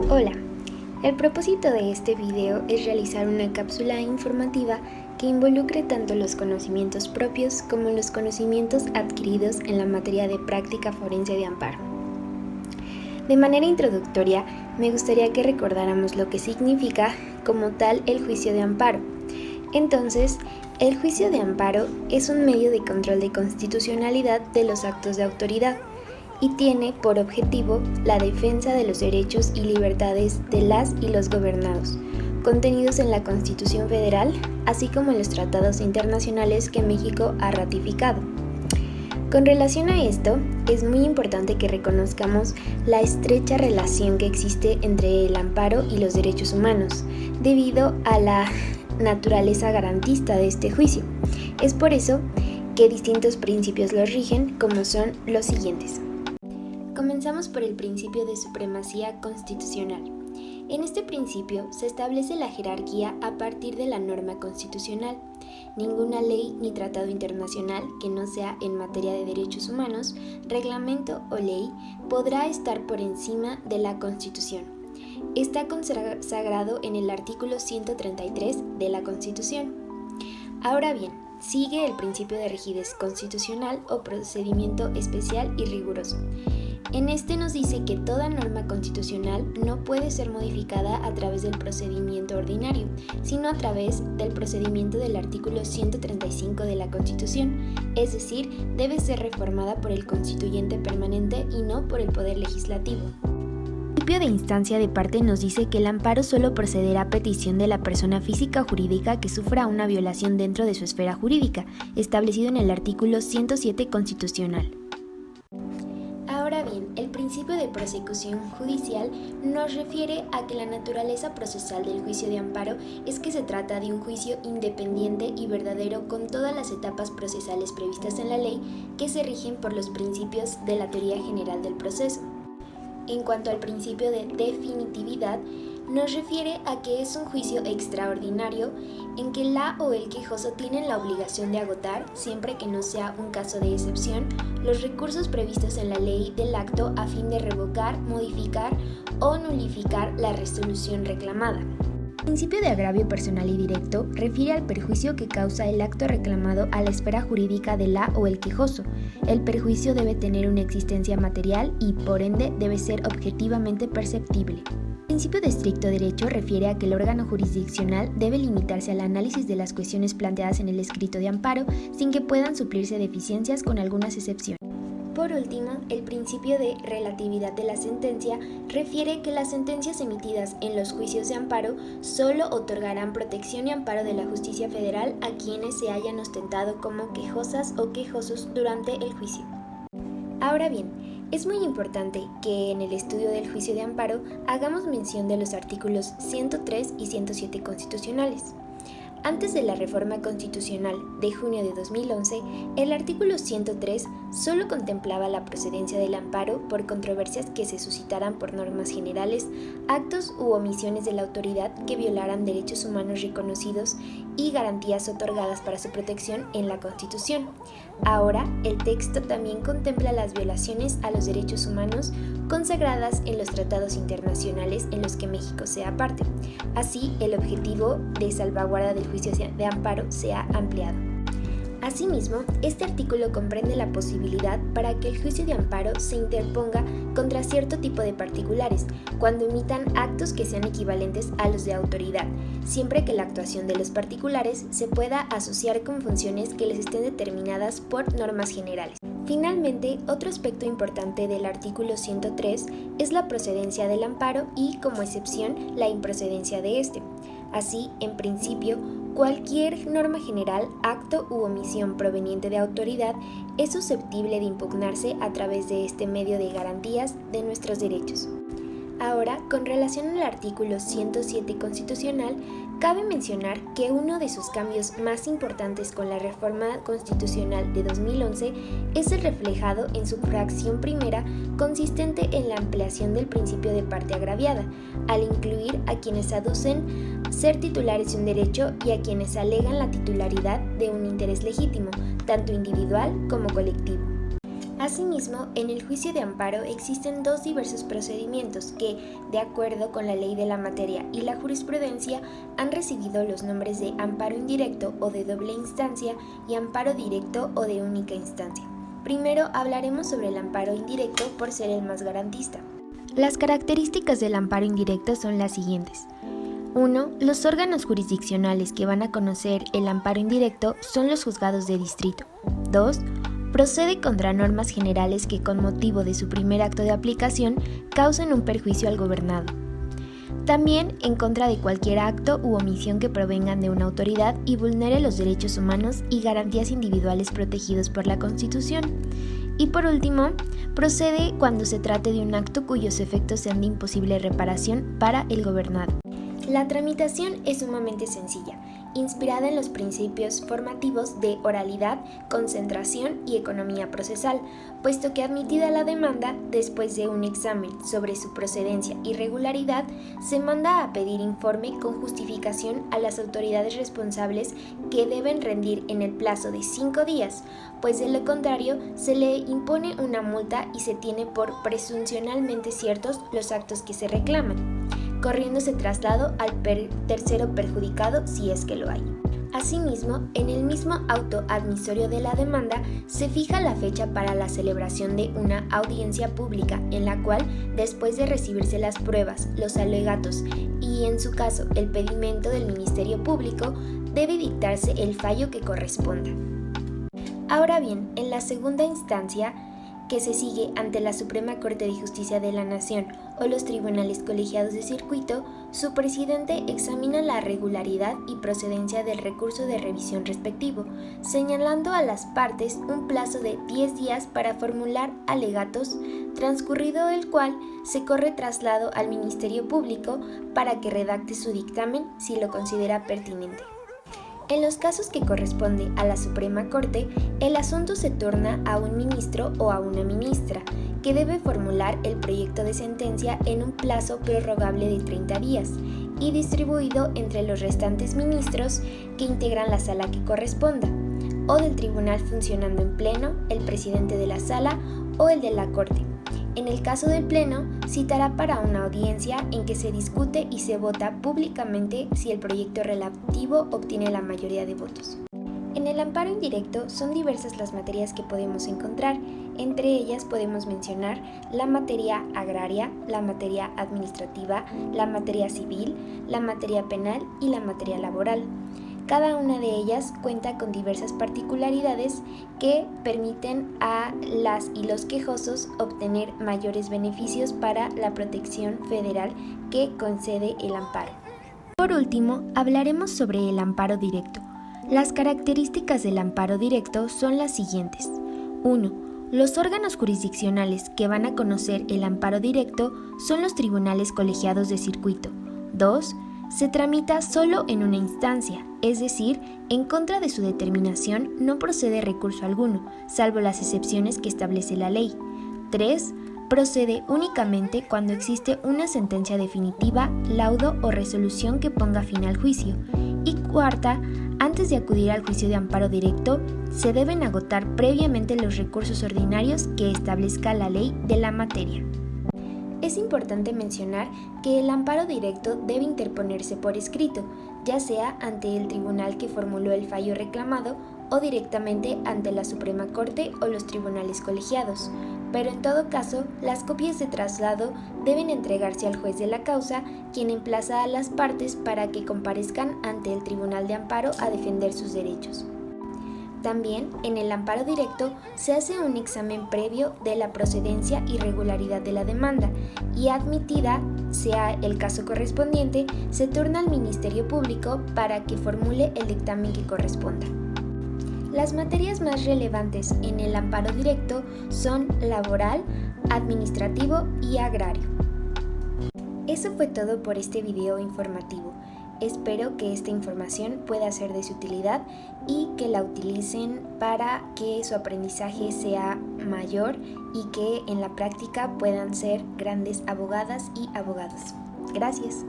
Hola, el propósito de este video es realizar una cápsula informativa que involucre tanto los conocimientos propios como los conocimientos adquiridos en la materia de práctica forense de amparo. De manera introductoria, me gustaría que recordáramos lo que significa como tal el juicio de amparo. Entonces, el juicio de amparo es un medio de control de constitucionalidad de los actos de autoridad y tiene por objetivo la defensa de los derechos y libertades de las y los gobernados, contenidos en la Constitución Federal, así como en los tratados internacionales que México ha ratificado. Con relación a esto, es muy importante que reconozcamos la estrecha relación que existe entre el amparo y los derechos humanos, debido a la naturaleza garantista de este juicio. Es por eso que distintos principios los rigen, como son los siguientes. Comenzamos por el principio de supremacía constitucional. En este principio se establece la jerarquía a partir de la norma constitucional. Ninguna ley ni tratado internacional que no sea en materia de derechos humanos, reglamento o ley podrá estar por encima de la Constitución. Está consagrado en el artículo 133 de la Constitución. Ahora bien, sigue el principio de rigidez constitucional o procedimiento especial y riguroso. En este nos dice que toda norma constitucional no puede ser modificada a través del procedimiento ordinario, sino a través del procedimiento del artículo 135 de la Constitución, es decir, debe ser reformada por el constituyente permanente y no por el Poder Legislativo. El principio de instancia de parte nos dice que el amparo solo procederá a petición de la persona física o jurídica que sufra una violación dentro de su esfera jurídica, establecido en el artículo 107 constitucional. Ahora bien, el principio de prosecución judicial nos refiere a que la naturaleza procesal del juicio de amparo es que se trata de un juicio independiente y verdadero con todas las etapas procesales previstas en la ley que se rigen por los principios de la teoría general del proceso. En cuanto al principio de definitividad, nos refiere a que es un juicio extraordinario en que la o el quejoso tienen la obligación de agotar, siempre que no sea un caso de excepción, los recursos previstos en la ley del acto a fin de revocar, modificar o nulificar la resolución reclamada. El principio de agravio personal y directo refiere al perjuicio que causa el acto reclamado a la esfera jurídica de la o el quejoso. El perjuicio debe tener una existencia material y, por ende, debe ser objetivamente perceptible. El principio de estricto derecho refiere a que el órgano jurisdiccional debe limitarse al análisis de las cuestiones planteadas en el escrito de amparo sin que puedan suplirse deficiencias con algunas excepciones. Por último, el principio de relatividad de la sentencia refiere que las sentencias emitidas en los juicios de amparo solo otorgarán protección y amparo de la justicia federal a quienes se hayan ostentado como quejosas o quejosos durante el juicio. Ahora bien, es muy importante que en el estudio del juicio de amparo hagamos mención de los artículos 103 y 107 constitucionales. Antes de la reforma constitucional de junio de 2011, el artículo 103 solo contemplaba la procedencia del amparo por controversias que se suscitaran por normas generales, actos u omisiones de la autoridad que violaran derechos humanos reconocidos y garantías otorgadas para su protección en la Constitución. Ahora, el texto también contempla las violaciones a los derechos humanos consagradas en los tratados internacionales en los que México sea parte. Así, el objetivo de salvaguarda del juicio de amparo se ha ampliado. Asimismo, este artículo comprende la posibilidad para que el juicio de amparo se interponga contra cierto tipo de particulares cuando emitan actos que sean equivalentes a los de autoridad, siempre que la actuación de los particulares se pueda asociar con funciones que les estén determinadas por normas generales. Finalmente, otro aspecto importante del artículo 103 es la procedencia del amparo y, como excepción, la improcedencia de este. Así, en principio, cualquier norma general, acto u omisión proveniente de autoridad es susceptible de impugnarse a través de este medio de garantías de nuestros derechos. Ahora, con relación al artículo 107 constitucional, cabe mencionar que uno de sus cambios más importantes con la reforma constitucional de 2011 es el reflejado en su fracción primera, consistente en la ampliación del principio de parte agraviada, al incluir a quienes aducen ser titulares de un derecho y a quienes alegan la titularidad de un interés legítimo, tanto individual como colectivo. Asimismo, en el juicio de amparo existen dos diversos procedimientos que, de acuerdo con la ley de la materia y la jurisprudencia, han recibido los nombres de amparo indirecto o de doble instancia y amparo directo o de única instancia. Primero hablaremos sobre el amparo indirecto por ser el más garantista. Las características del amparo indirecto son las siguientes. 1. Los órganos jurisdiccionales que van a conocer el amparo indirecto son los juzgados de distrito. 2. Procede contra normas generales que con motivo de su primer acto de aplicación causen un perjuicio al gobernado. También en contra de cualquier acto u omisión que provengan de una autoridad y vulnere los derechos humanos y garantías individuales protegidos por la Constitución. Y por último, procede cuando se trate de un acto cuyos efectos sean de imposible reparación para el gobernado. La tramitación es sumamente sencilla, inspirada en los principios formativos de oralidad, concentración y economía procesal, puesto que admitida la demanda, después de un examen sobre su procedencia y regularidad, se manda a pedir informe con justificación a las autoridades responsables que deben rendir en el plazo de 5 días, pues de lo contrario se le impone una multa y se tiene por presuncionalmente ciertos los actos que se reclaman, corriéndose traslado al tercero perjudicado si es que lo hay. Asimismo, en el mismo auto admisorio de la demanda se fija la fecha para la celebración de una audiencia pública en la cual, después de recibirse las pruebas, los alegatos y, en su caso, el pedimento del Ministerio Público, debe dictarse el fallo que corresponda. Ahora bien, en la segunda instancia, que se sigue ante la Suprema Corte de Justicia de la Nación o los tribunales colegiados de circuito, su presidente examina la regularidad y procedencia del recurso de revisión respectivo, señalando a las partes un plazo de 10 días para formular alegatos, transcurrido el cual se corre traslado al Ministerio Público para que redacte su dictamen si lo considera pertinente. En los casos que corresponde a la Suprema Corte, el asunto se torna a un ministro o a una ministra, que debe formular el proyecto de sentencia en un plazo prorrogable de 30 días y distribuido entre los restantes ministros que integran la sala que corresponda, o del tribunal funcionando en pleno, el presidente de la sala o el de la Corte. En el caso del Pleno, citará para una audiencia en que se discute y se vota públicamente si el proyecto relativo obtiene la mayoría de votos. En el amparo indirecto son diversas las materias que podemos encontrar. Entre ellas podemos mencionar la materia agraria, la materia administrativa, la materia civil, la materia penal y la materia laboral. Cada una de ellas cuenta con diversas particularidades que permiten a las y los quejosos obtener mayores beneficios para la protección federal que concede el amparo. Por último, hablaremos sobre el amparo directo. Las características del amparo directo son las siguientes. 1. Los órganos jurisdiccionales que van a conocer el amparo directo son los tribunales colegiados de circuito. 2. Se tramita solo en una instancia, es decir, en contra de su determinación no procede recurso alguno, salvo las excepciones que establece la ley. 3. Procede únicamente cuando existe una sentencia definitiva, laudo o resolución que ponga fin al juicio. Y 4. Antes de acudir al juicio de amparo directo, se deben agotar previamente los recursos ordinarios que establezca la ley de la materia. Es importante mencionar que el amparo directo debe interponerse por escrito, ya sea ante el tribunal que formuló el fallo reclamado o directamente ante la Suprema Corte o los tribunales colegiados, pero en todo caso, las copias de traslado deben entregarse al juez de la causa, quien emplaza a las partes para que comparezcan ante el Tribunal de Amparo a defender sus derechos. También, en el amparo directo, se hace un examen previo de la procedencia y regularidad de la demanda y, admitida sea el caso correspondiente, se turna al Ministerio Público para que formule el dictamen que corresponda. Las materias más relevantes en el amparo directo son laboral, administrativo y agrario. Eso fue todo por este video informativo. Espero que esta información pueda ser de su utilidad y que la utilicen para que su aprendizaje sea mayor y que en la práctica puedan ser grandes abogadas y abogados. Gracias.